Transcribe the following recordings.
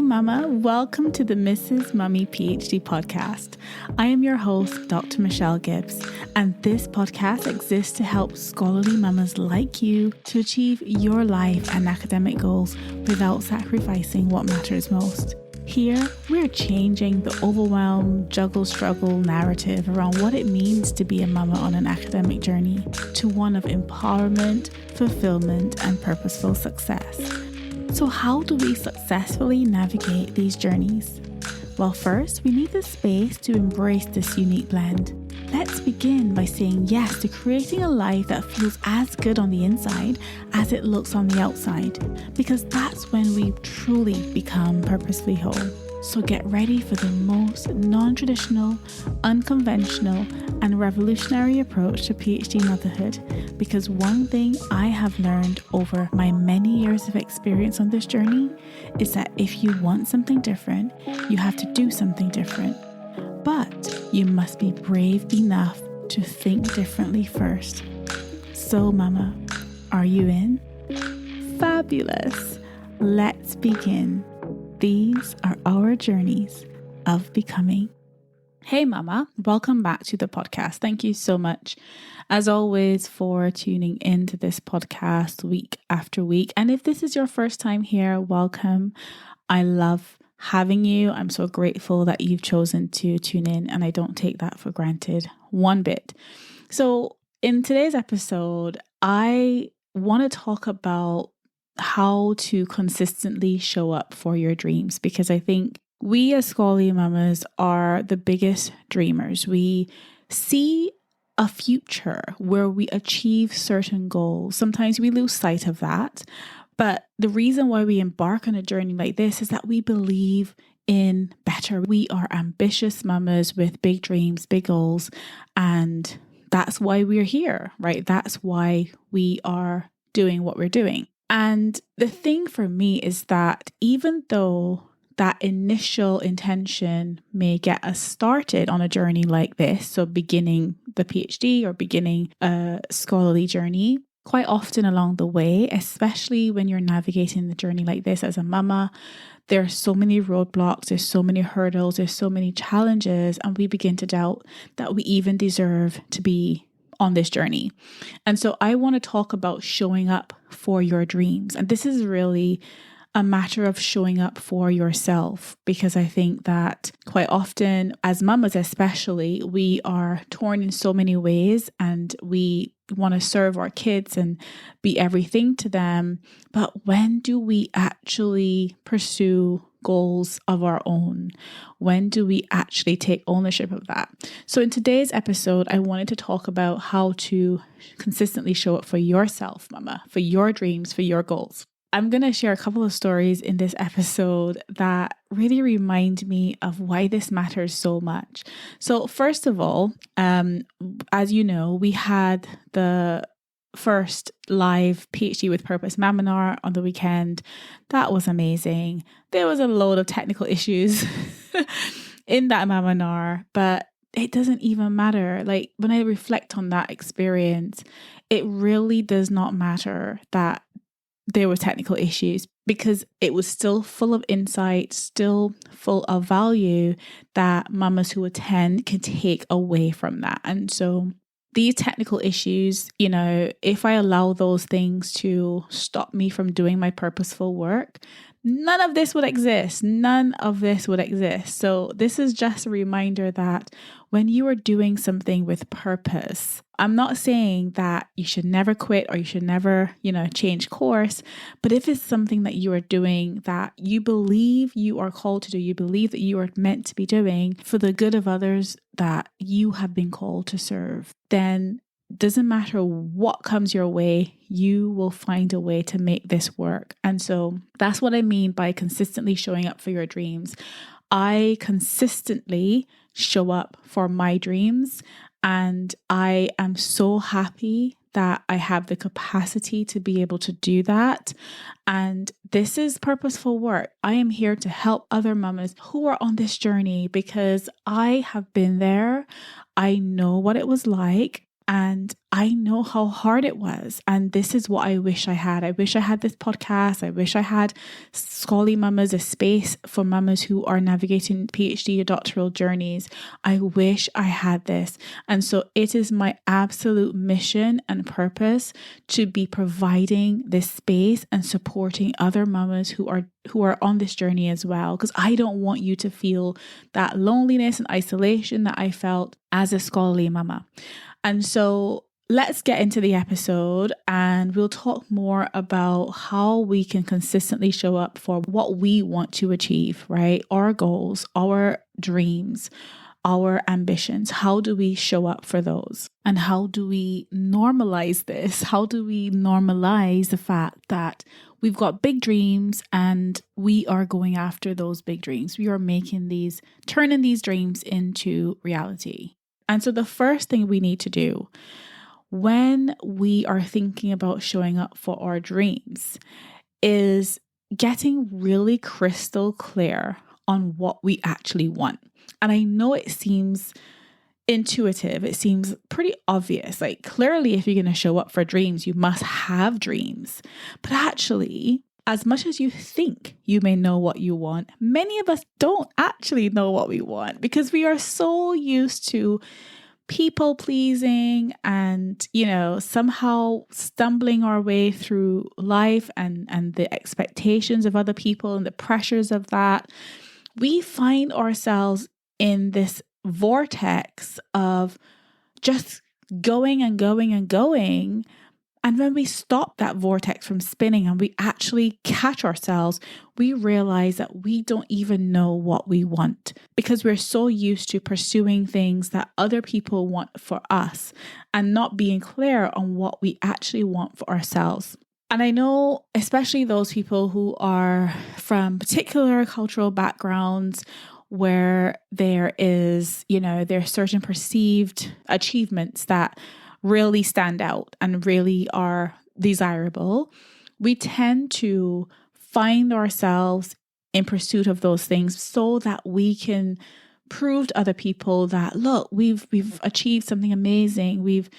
Mama. Welcome to the Mrs. Mummy PhD podcast. I am your host, Dr. Michelle Gibbs, and this podcast exists to help scholarly mamas like you to achieve your life and academic goals without sacrificing what matters most. Here, we're changing the overwhelm, juggle, struggle narrative around what it means to be a mama on an academic journey to one of empowerment, fulfillment, and purposeful success. So how do we successfully navigate these journeys? Well, first, we need the space to embrace this unique blend. Let's begin by saying yes to creating a life that feels as good on the inside as it looks on the outside, because that's when we truly become purposefully whole. So get ready for the most non-traditional, unconventional, and revolutionary approach to PhD motherhood, because one thing I have learned over my many years of experience on this journey is that if you want something different, you have to do something different. But you must be brave enough to think differently first. So, Mama, are you in? Fabulous! Let's begin. These are our journeys of becoming. Hey Mama, welcome back to the podcast. Thank you so much, as always, for tuning into this podcast week after week. And if this is your first time here, welcome. I love having you. I'm so grateful that you've chosen to tune in, and I don't take that for granted one bit. So in today's episode, I want to talk about how to consistently show up for your dreams, because I think we as scholarly mamas are the biggest dreamers. We see a future where we achieve certain goals. Sometimes we lose sight of that. But the reason why we embark on a journey like this is that we believe in better. We are ambitious mamas with big dreams, big goals, and that's why we're here, right? That's why we are doing what we're doing. And the thing for me is that even though that initial intention may get us started on a journey like this, so beginning the PhD or beginning a scholarly journey, quite often along the way, especially when you're navigating the journey like this as a mama, there are so many roadblocks, there's so many hurdles, there's so many challenges, and we begin to doubt that we even deserve to be on this journey. And so I want to talk about showing up for your dreams. And this is really a matter of showing up for yourself, because I think that quite often as mamas especially, we are torn in so many ways and we want to serve our kids and be everything to them. But when do we actually pursue goals of our own? When do we actually take ownership of that? So in today's episode, I wanted to talk about how to consistently show up for yourself, mama, for your dreams, for your goals. I'm going to share a couple of stories in this episode that really remind me of why this matters so much. So first of all, as you know, we had the first live PhD with Purpose Maminar on the weekend. That was amazing. There was a load of technical issues in that Maminar, but it doesn't even matter. Like when I reflect on that experience, it really does not matter that there were technical issues, because it was still full of insight, still full of value that mamas who attend can take away from that. And so these technical issues, if I allow those things to stop me from doing my purposeful work, none of this would exist. None of this would exist. So this is just a reminder that when you are doing something with purpose, I'm not saying that you should never quit or you should never, change course. But if it's something that you are doing that you believe you are called to do, you believe that you are meant to be doing for the good of others that you have been called to serve, then doesn't matter what comes your way, you will find a way to make this work. And so that's what I mean by consistently showing up for your dreams. I consistently show up for my dreams, and I am so happy that I have the capacity to be able to do that. And this is purposeful work. I am here to help other mamas who are on this journey, because I have been there. I know what it was like. And I know how hard it was. And this is what I wish I had. I wish I had this podcast. I wish I had Scholarly Mamas, a space for mamas who are navigating PhD or doctoral journeys. I wish I had this. And so it is my absolute mission and purpose to be providing this space and supporting other mamas who are on this journey as well. Because I don't want you to feel that loneliness and isolation that I felt as a scholarly mama. And so let's get into the episode and we'll talk more about how we can consistently show up for what we want to achieve, right? Our goals, our dreams, our ambitions. How do we show up for those? And how do we normalize this? How do we normalize the fact that we've got big dreams and we are going after those big dreams? We are turning these dreams into reality. And so the first thing we need to do when we are thinking about showing up for our dreams is getting really crystal clear on what we actually want. And I know it seems intuitive. It seems pretty obvious. Like clearly, if you're going to show up for dreams, you must have dreams. But actually, as much as you think you may know what you want, many of us don't actually know what we want because we are so used to people pleasing and, somehow stumbling our way through life and the expectations of other people and the pressures of that. We find ourselves in this vortex of just going and going and going. And when we stop that vortex from spinning and we actually catch ourselves, we realize that we don't even know what we want because we're so used to pursuing things that other people want for us and not being clear on what we actually want for ourselves. And I know, especially those people who are from particular cultural backgrounds where there is, there's certain perceived achievements that really stand out and really are desirable, we tend to find ourselves in pursuit of those things so that we can prove to other people that, look, we've achieved something amazing. We've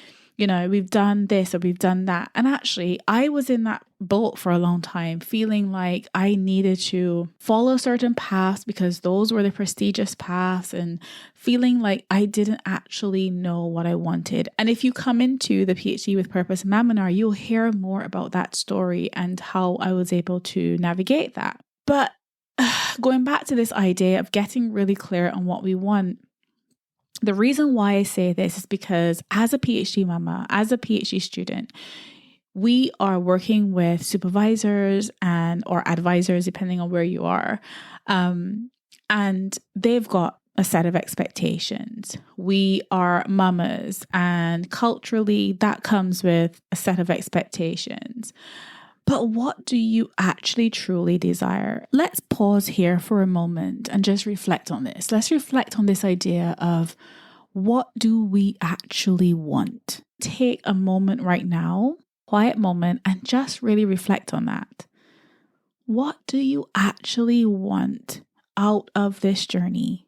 done this or we've done that. And actually, I was in that boat for a long time, feeling like I needed to follow certain paths because those were the prestigious paths and feeling like I didn't actually know what I wanted. And if you come into the PhD with Purpose Webinar, you'll hear more about that story and how I was able to navigate that. But going back to this idea of getting really clear on what we want, the reason why I say this is because as a PhD mama, as a PhD student, we are working with supervisors or advisors, depending on where you are. And they've got a set of expectations. We are mamas, and culturally that comes with a set of expectations. But what do you actually truly desire? Let's pause here for a moment and just reflect on this. Let's reflect on this idea of what do we actually want? Take a moment right now, quiet moment, and just really reflect on that. What do you actually want out of this journey?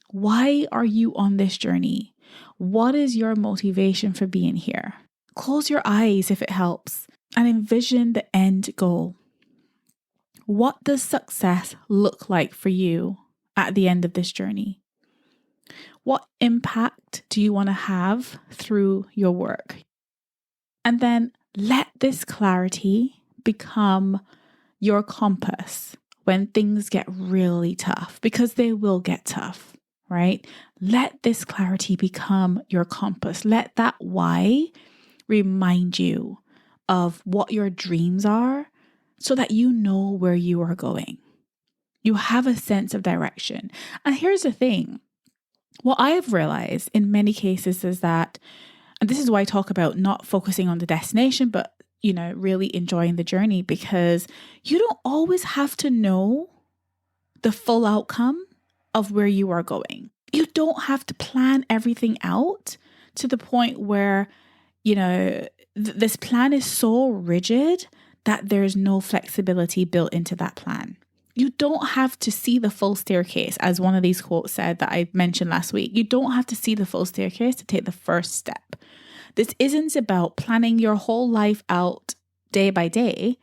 Why are you on this journey? What is your motivation for being here? Close your eyes if it helps and envision the end goal. What does success look like for you at the end of this journey? What impact do you want to have through your work? And then let this clarity become your compass when things get really tough, because they will get tough, right? Let this clarity become your compass. Let that why remind you of what your dreams are so that you know where you are going. You have a sense of direction. And here's the thing. What I have realized in many cases is that, and this is why I talk about not focusing on the destination, but, really enjoying the journey, because you don't always have to know the full outcome of where you are going. You don't have to plan everything out to the point where, this plan is so rigid that there's no flexibility built into that plan. You don't have to see the full staircase, as one of these quotes said that I mentioned last week. You don't have to see the full staircase to take the first step. This isn't about planning your whole life out day by day,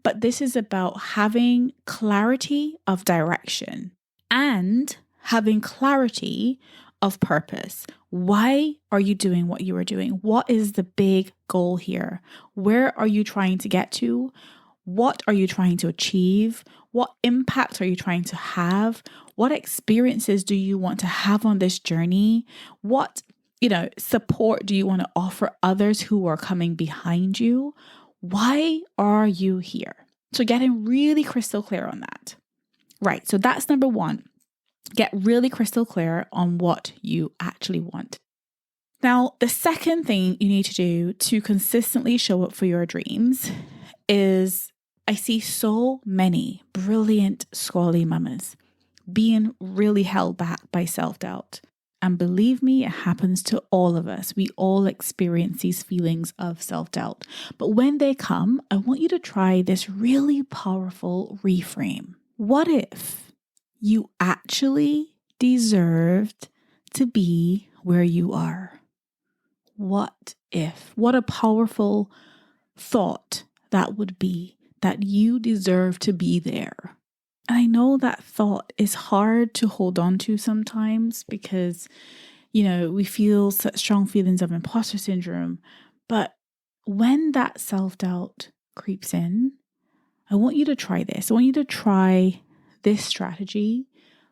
but this is about having clarity of direction and having clarity of purpose. Why are you doing what you are doing? What is the big goal here? Where are you trying to get to? What are you trying to achieve? What impact are you trying to have? What experiences do you want to have on this journey? What, support do you want to offer others who are coming behind you? Why are you here? So getting really crystal clear on that. Right. So that's number one. Get really crystal clear on what you actually want. Now, the second thing you need to do to consistently show up for your dreams is I see so many brilliant, scholarly mamas being really held back by self-doubt. And believe me, it happens to all of us. We all experience these feelings of self-doubt. But when they come, I want you to try this really powerful reframe. What if you actually deserved to be where you are? What if? What a powerful thought that would be, that you deserve to be there. And I know that thought is hard to hold on to sometimes because, we feel such strong feelings of imposter syndrome. But when that self-doubt creeps in, I want you to try this. I want you to try this strategy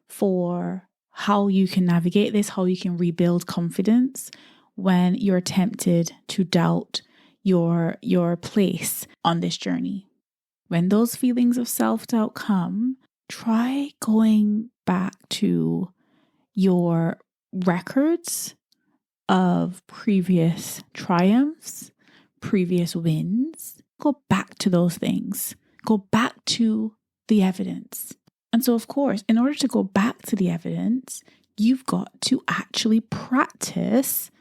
for how you can navigate this, how you can rebuild confidence when you're tempted to doubt your place on this journey. When those feelings of self-doubt come, try going back to your records of previous triumphs, previous wins. Go back to those things. Go back to the evidence. And so, of course, in order to go back to the evidence, you've got to actually practice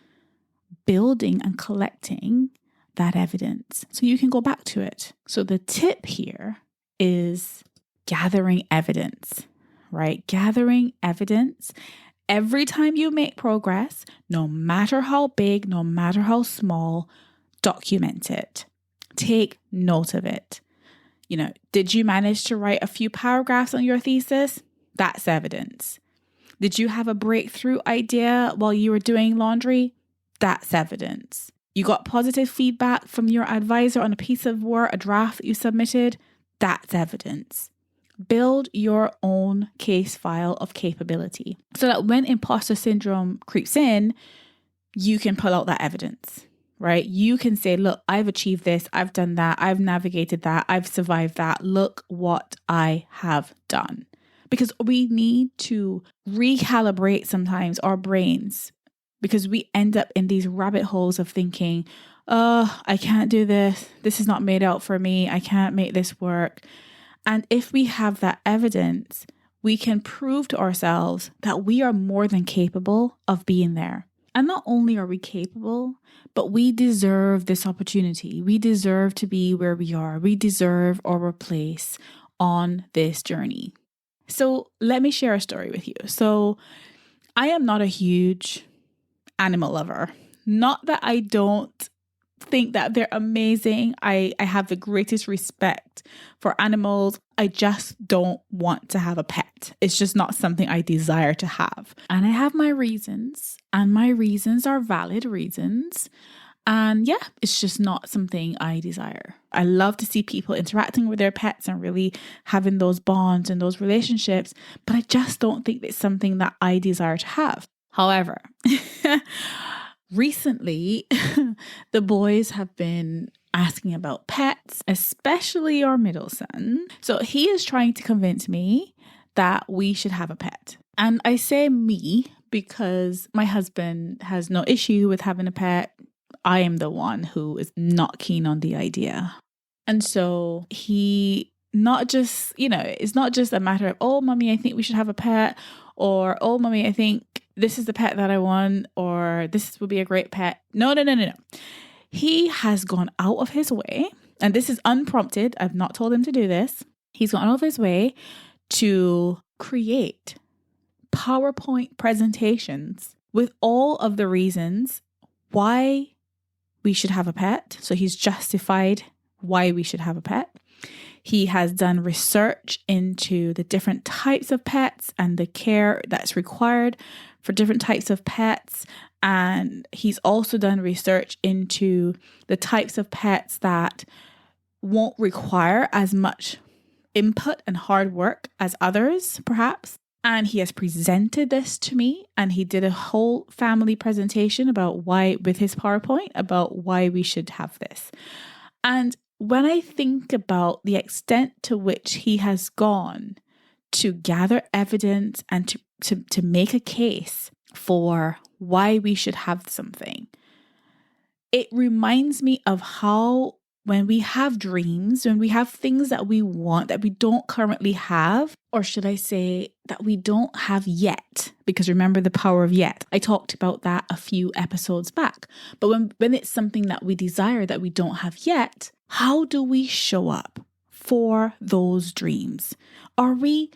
building and collecting that evidence so you can go back to it. So the tip here is gathering evidence, right? Gathering evidence. Every time you make progress, no matter how big, no matter how small, document it. Take note of it. Did you manage to write a few paragraphs on your thesis? That's evidence. Did you have a breakthrough idea while you were doing laundry? That's evidence. You got positive feedback from your advisor on a piece of work, a draft that you submitted? That's evidence. Build your own case file of capability so that when imposter syndrome creeps in, you can pull out that evidence, right? You can say, look, I've achieved this. I've done that. I've navigated that. I've survived that. Look what I have done. Because we need to recalibrate sometimes our brains because we end up in these rabbit holes of thinking, oh, I can't do this. This is not made out for me. I can't make this work. And if we have that evidence, we can prove to ourselves that we are more than capable of being there. And not only are we capable, but we deserve this opportunity. We deserve to be where we are. We deserve our place on this journey. So let me share a story with you. So I am not a huge animal lover. Not that I don't think that they're amazing. I have the greatest respect for animals. I just don't want to have a pet. It's just not something I desire to have. And I have my reasons, and my reasons are valid reasons. And yeah, it's just not something I desire. I love to see people interacting with their pets and really having those bonds and those relationships, but I just don't think it's something that I desire to have. However, recently, the boys have been asking about pets, especially our middle son. So he is trying to convince me that we should have a pet. And I say me because my husband has no issue with having a pet. I am the one who is not keen on the idea. And so he it's not just a matter of, oh, mommy, I think we should have a pet, or, oh, mommy, I think this is the pet that I want, or this would be a great pet. No. He has gone out of his way, and this is unprompted. I've not told him to do this. He's gone out of his way to create PowerPoint presentations with all of the reasons why we should have a pet. So he's justified why we should have a pet. He has done research into the different types of pets and the care that's required for different types of pets. And he's also done research into the types of pets that won't require as much input and hard work as others, perhaps. And he has presented this to me, and he did a whole family presentation about why, with his PowerPoint, about why we should have this. And when I think about the extent to which he has gone to gather evidence and to make a case for why we should have something, it reminds me of how when we have dreams, when we have things that we want that we don't currently have, or should I say that we don't have yet, because remember the power of yet. I talked about that a few episodes back. But when it's something that we desire that we don't have yet, how do we show up for those dreams? Are we,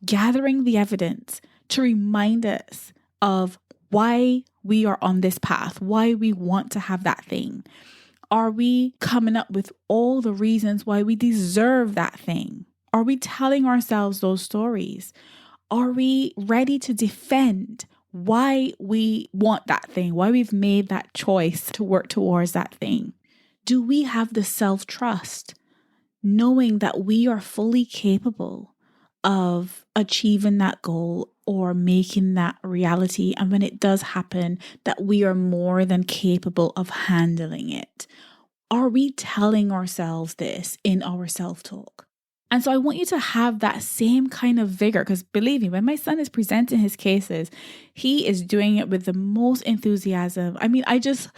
gathering the evidence to remind us of why we are on this path, why we want to have that thing? Are we coming up with all the reasons why we deserve that thing? Are we telling ourselves those stories? Are we ready to defend why we want that thing, why we've made that choice to work towards that thing? Do we have the self-trust, knowing that we are fully capable of achieving that goal or making that reality? And when it does happen, that we are more than capable of handling it. Are we telling ourselves this in our self-talk? And so I want you to have that same kind of vigor, because believe me, when my son is presenting his cases, he is doing it with the most enthusiasm. I mean, I just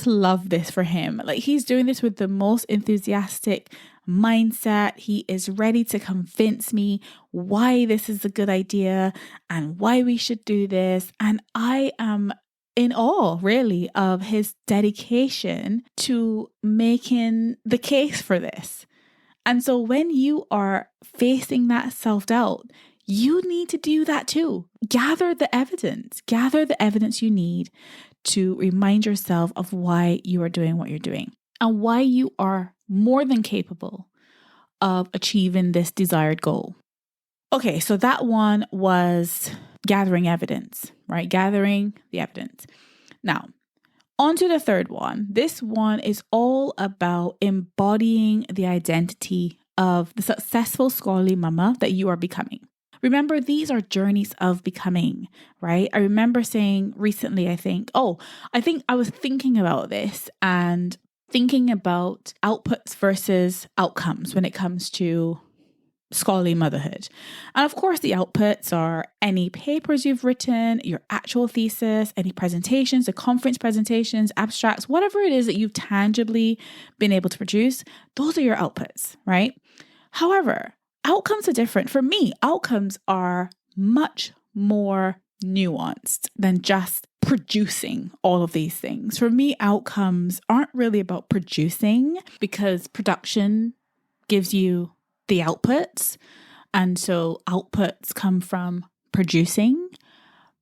love this for him. Like, he's doing this with the most enthusiastic mindset. He is ready to convince me why this is a good idea and why we should do this. And I am in awe, really, of his dedication to making the case for this. And so when you are facing that self-doubt, you need to do that too. Gather the evidence you need to remind yourself of why you are doing what you're doing and why you are more than capable of achieving this desired goal. Okay, so that one was gathering evidence, right? Gathering the evidence. Now, on to the third one. This one is all about embodying the identity of the successful scholarly mama that you are becoming. Remember, these are journeys of becoming, right? I remember saying recently, I think I was thinking about this and thinking about outputs versus outcomes when it comes to scholarly motherhood. And of course, the outputs are any papers you've written, your actual thesis, any presentations, the conference presentations, abstracts, whatever it is that you've tangibly been able to produce, those are your outputs, right? However, outcomes are different. For me, outcomes are much more nuanced than just producing all of these things. For me, outcomes aren't really about producing, because production gives you the outputs. And so outputs come from producing,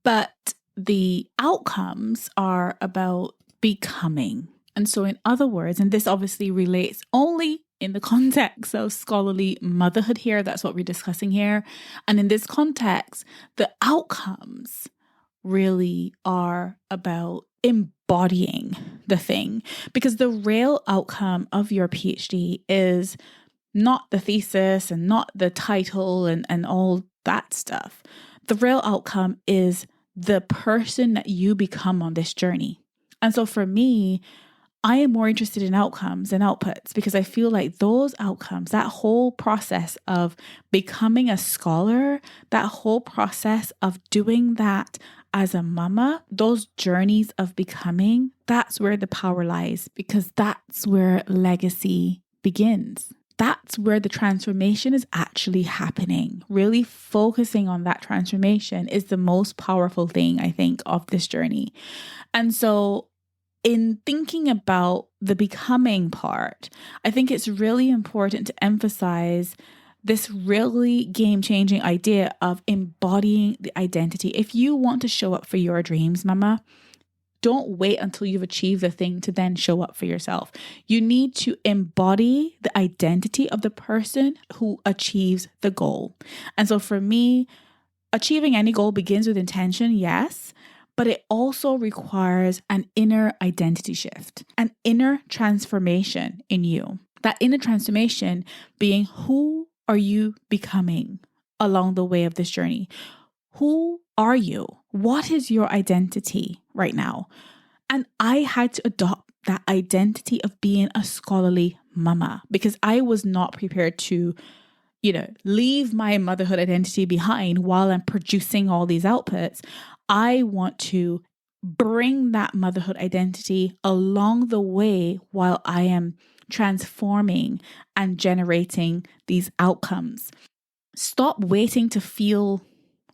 but the outcomes are about becoming. And so in other words, and this obviously relates only in the context of scholarly motherhood here, that's what we're discussing here. And in this context, the outcomes really are about embodying the thing, because the real outcome of your PhD is not the thesis and not the title and all that stuff. The real outcome is the person that you become on this journey. And so for me, I am more interested in outcomes than outputs, because I feel like those outcomes, that whole process of becoming a scholar, that whole process of doing that as a mama, those journeys of becoming, that's where the power lies, because that's where legacy begins. That's where the transformation is actually happening. Really focusing on that transformation is the most powerful thing, I think, of this journey. And so in thinking about the becoming part, I think it's really important to emphasize this really game-changing idea of embodying the identity. If you want to show up for your dreams, mama, Don't wait until you've achieved the thing to then show up for yourself. You need to embody the identity of the person who achieves the goal. And so for me, achieving any goal begins with intention, yes, but it also requires an inner identity shift, an inner transformation in you. That inner transformation being, who are you becoming along the way of this journey? Who are you? What is your identity right now? And I had to adopt that identity of being a scholarly mama because I was not prepared to, leave my motherhood identity behind while I'm producing all these outputs. I want to bring that motherhood identity along the way while I am transforming and generating these outcomes. Stop waiting to feel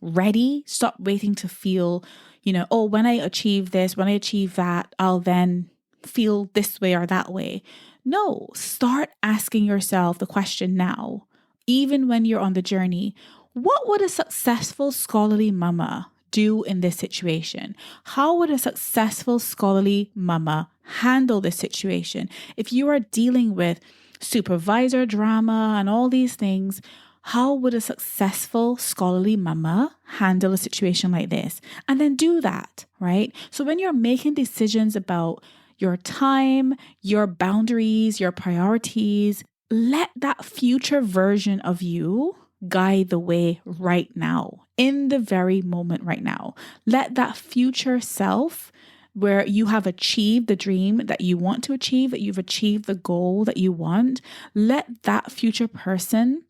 ready. Stop waiting to feel, when I achieve this, when I achieve that, I'll then feel this way or that way. No, start asking yourself the question now, even when you're on the journey, what would a successful scholarly mama do in this situation? How would a successful scholarly mama handle this situation? If you are dealing with supervisor drama and all these things, how would a successful scholarly mama handle a situation like this? And then do that, right? So when you're making decisions about your time, your boundaries, your priorities, let that future version of you guide the way right now, in the very moment right now. Let that future self, where you have achieved the dream that you want to achieve, that you've achieved the goal that you want, let that future person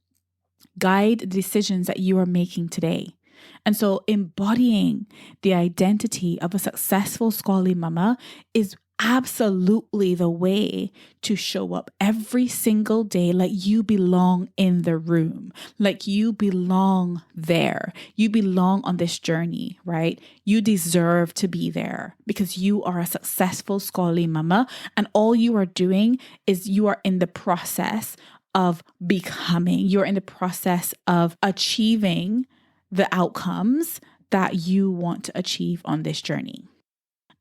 guide the decisions that you are making today. And so embodying the identity of a successful scholarly mama is absolutely the way to show up every single day like you belong in the room, like you belong there. You belong on this journey, right? You deserve to be there because you are a successful scholarly mama, and all you are doing is you are in the process of becoming. You're in the process of achieving the outcomes that you want to achieve on this journey.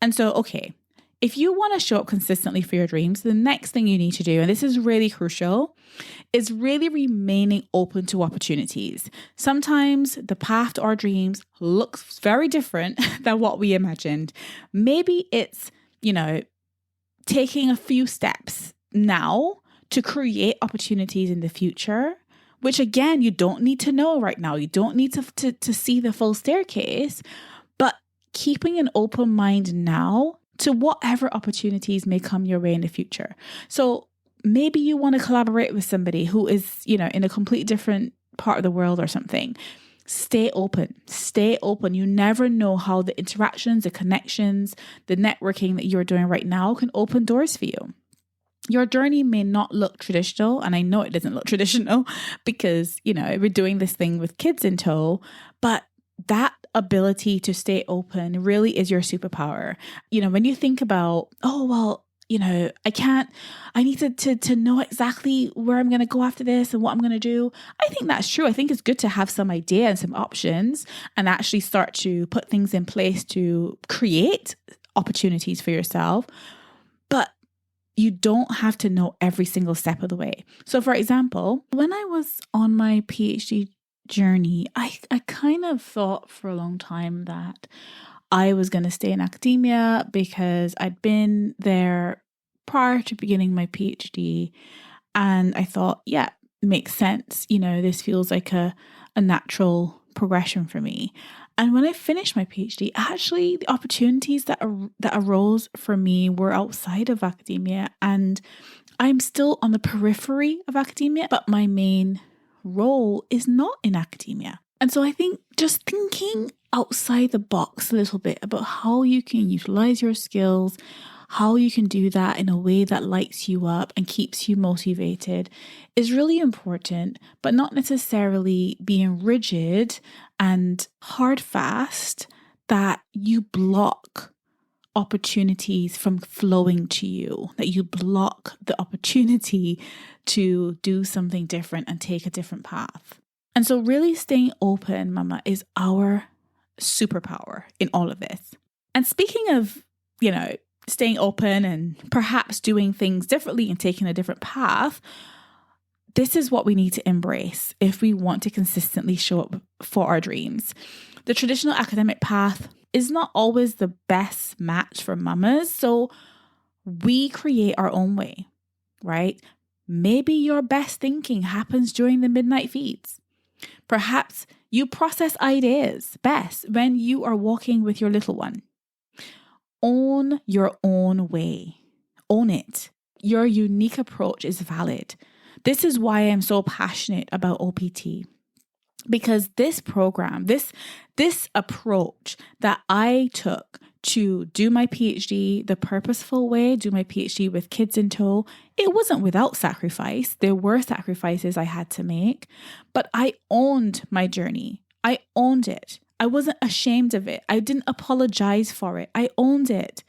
And so, okay, if you want to show up consistently for your dreams, the next thing you need to do, and this is really crucial, is really remaining open to opportunities. Sometimes the path to our dreams looks very different than what we imagined. Maybe it's, taking a few steps now to create opportunities in the future, which again, you don't need to know right now. You don't need to see the full staircase, but keeping an open mind now to whatever opportunities may come your way in the future. So maybe you want to collaborate with somebody who is, in a completely different part of the world or something. Stay open. Stay open. You never know how the interactions, the connections, the networking that you're doing right now can open doors for you. Your journey may not look traditional, and I know it doesn't look traditional because, we're doing this thing with kids in tow, but that ability to stay open really is your superpower. When you think about, I need to know exactly where I'm going to go after this and what I'm going to do. I think that's true. I think it's good to have some idea and some options and actually start to put things in place to create opportunities for yourself. But you don't have to know every single step of the way. So for example, when I was on my PhD journey, I kind of thought for a long time that I was going to stay in academia because I'd been there prior to beginning my PhD. And I thought, yeah, makes sense. This feels like a natural progression for me. And when I finished my PhD, actually the opportunities that arose for me were outside of academia. And I'm still on the periphery of academia, but my main role is not in academia. And so I think just thinking outside the box a little bit about how you can utilize your skills, how you can do that in a way that lights you up and keeps you motivated is really important, but not necessarily being rigid and hard fast that you block opportunities from flowing to you, that you block the opportunity to do something different and take a different path. And so really staying open, mama, is our superpower in all of this. And speaking of staying open and perhaps doing things differently and taking a different path, this is what we need to embrace if we want to consistently show up for our dreams. The traditional academic path is not always the best match for mamas, so we create our own way, right? Maybe your best thinking happens during the midnight feeds. Perhaps you process ideas best when you are walking with your little one. Own your own way. Own it. Your unique approach is valid. This is why I'm so passionate about OPT. Because this program, this approach that I took to do my PhD the purposeful way, do my PhD with kids in tow, it wasn't without sacrifice. There were sacrifices I had to make, but I owned my journey. I owned it. I wasn't ashamed of it. I didn't apologize for it. I owned it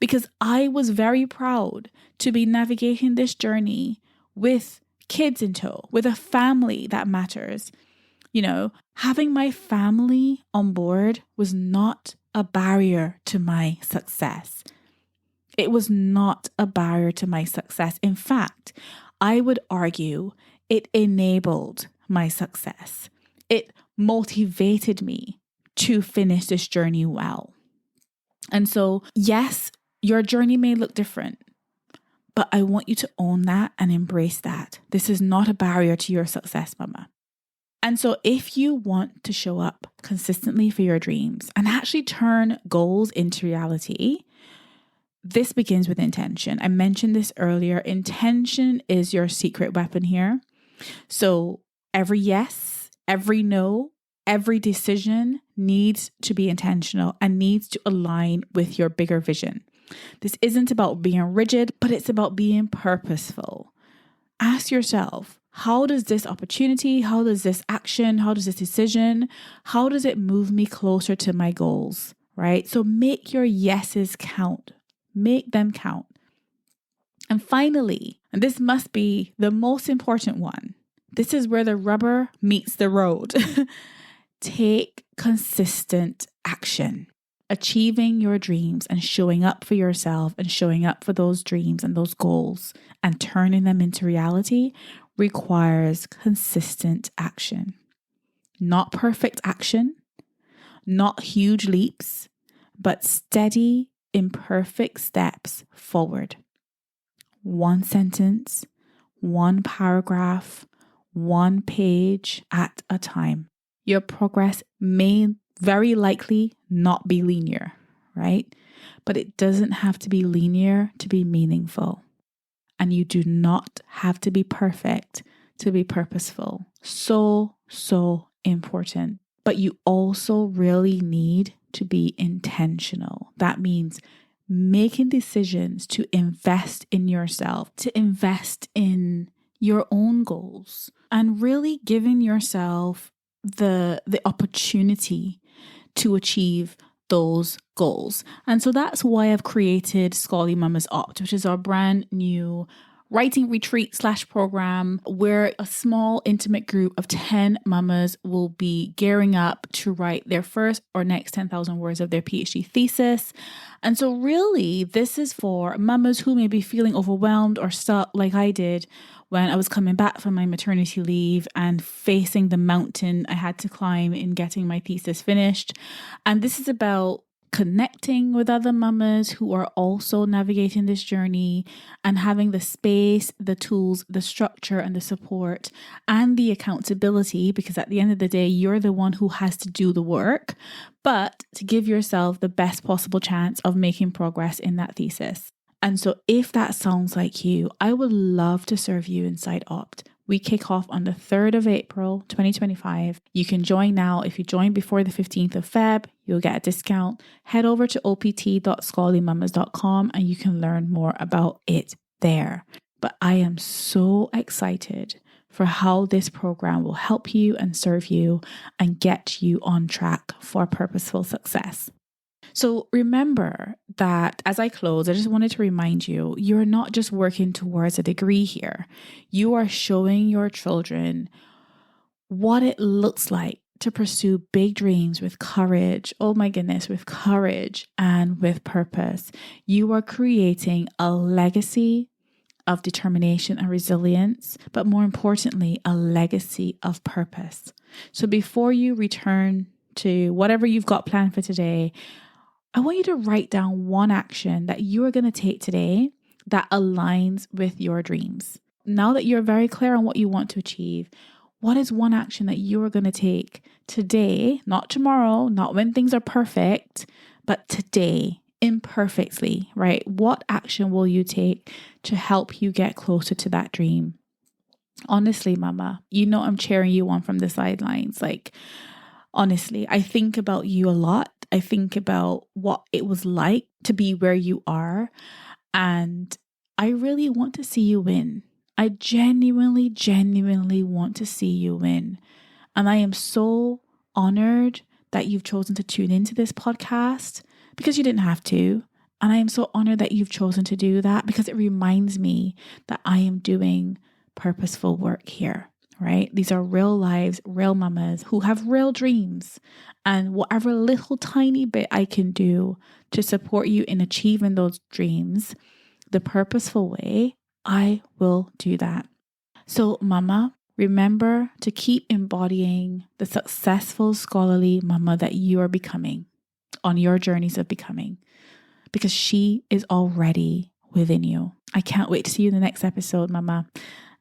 because I was very proud to be navigating this journey with kids in tow, with a family that matters. Having my family on board was not a barrier to my success. It was not a barrier to my success. In fact, I would argue it enabled my success. It motivated me to finish this journey well. And so, yes, your journey may look different, but I want you to own that and embrace that. This is not a barrier to your success, mama. And so if you want to show up consistently for your dreams and actually turn goals into reality, this begins with intention. I mentioned this earlier. Intention is your secret weapon here. So every yes, every no, every decision needs to be intentional and needs to align with your bigger vision. This isn't about being rigid, but it's about being purposeful. Ask yourself, how does this opportunity, how does this action, how does this decision, how does it move me closer to my goals, right? So make your yeses count. Make them count. And finally, and this must be the most important one, this is where the rubber meets the road. Take consistent action. Achieving your dreams and showing up for yourself and showing up for those dreams and those goals and turning them into reality requires consistent action. Not perfect action, not huge leaps, but steady, imperfect steps forward. One sentence, one paragraph, one page at a time. Your progress may very likely not be linear, right? But it doesn't have to be linear to be meaningful. And you do not have to be perfect to be purposeful. So important. But you also really need to be intentional. That means making decisions to invest in yourself, to invest in your own goals, and really giving yourself the opportunity to achieve those goals. And so that's why I've created Scholarly Mamas Opt, which is our brand new writing retreat / program where a small intimate group of 10 mamas will be gearing up to write their first or next 10,000 words of their PhD thesis. And so really this is for mamas who may be feeling overwhelmed or stuck like I did when I was coming back from my maternity leave and facing the mountain I had to climb in getting my thesis finished. And this is about connecting with other mamas who are also navigating this journey and having the space, the tools, the structure and the support and the accountability, because at the end of the day, you're the one who has to do the work, but to give yourself the best possible chance of making progress in that thesis. And so if that sounds like you, I would love to serve you inside Opt. We kick off on the 3rd of April, 2025. You can join now. If you join before the 15th of Feb, you'll get a discount. Head over to opt.scholarlymamas.com and you can learn more about it there. But I am so excited for how this program will help you and serve you and get you on track for purposeful success. So remember that as I close, I just wanted to remind you, you're not just working towards a degree here. You are showing your children what it looks like to pursue big dreams with courage. Oh my goodness, with courage and with purpose. You are creating a legacy of determination and resilience, but more importantly, a legacy of purpose. So before you return to whatever you've got planned for today, I want you to write down one action that you are going to take today that aligns with your dreams. Now that you're very clear on what you want to achieve, what is one action that you are going to take today, not tomorrow, not when things are perfect, but today, imperfectly, right? What action will you take to help you get closer to that dream? Honestly, mama, you know I'm cheering you on from the sidelines. Like, honestly, I think about you a lot. I think about what it was like to be where you are. And I really want to see you win. I genuinely want to see you win. And I am so honored that you've chosen to tune into this podcast because you didn't have to. And I am so honored that you've chosen to do that because it reminds me that I am doing purposeful work here, right? These are real lives, real mamas who have real dreams. And whatever little tiny bit I can do to support you in achieving those dreams, the purposeful way, I will do that. So, mama, remember to keep embodying the successful scholarly mama that you are becoming on your journeys of becoming, because she is already within you. I can't wait to see you in the next episode, mama.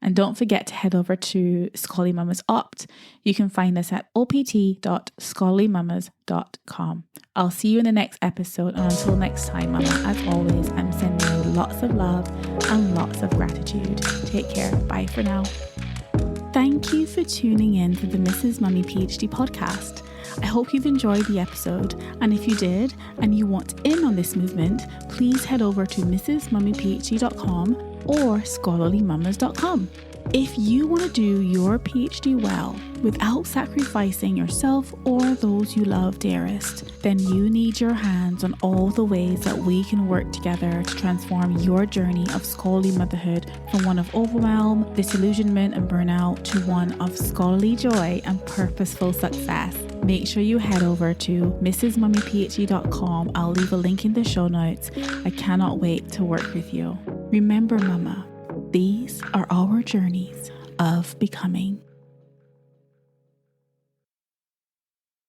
And don't forget to head over to Scholarly Mamas Opt. You can find us at opt.scholarlymamas.com. I'll see you in the next episode. And until next time, mama, as always, I'm sending you lots of love and lots of gratitude. Take care. Bye for now. Thank you for tuning in to the Mrs. Mummy PhD podcast. I hope you've enjoyed the episode, and if you did and you want in on this movement, please head over to mrsmummyphd.com or scholarlymamas.com. If you want to do your PhD well without sacrificing yourself or those you love dearest, then you need your hands on all the ways that we can work together to transform your journey of scholarly motherhood from one of overwhelm, disillusionment and burnout to one of scholarly joy and purposeful success. Make sure you head over to mrsmummyphd.com. I'll leave a link in the show notes. I cannot wait to work with you. Remember, mama, these are our journeys of becoming.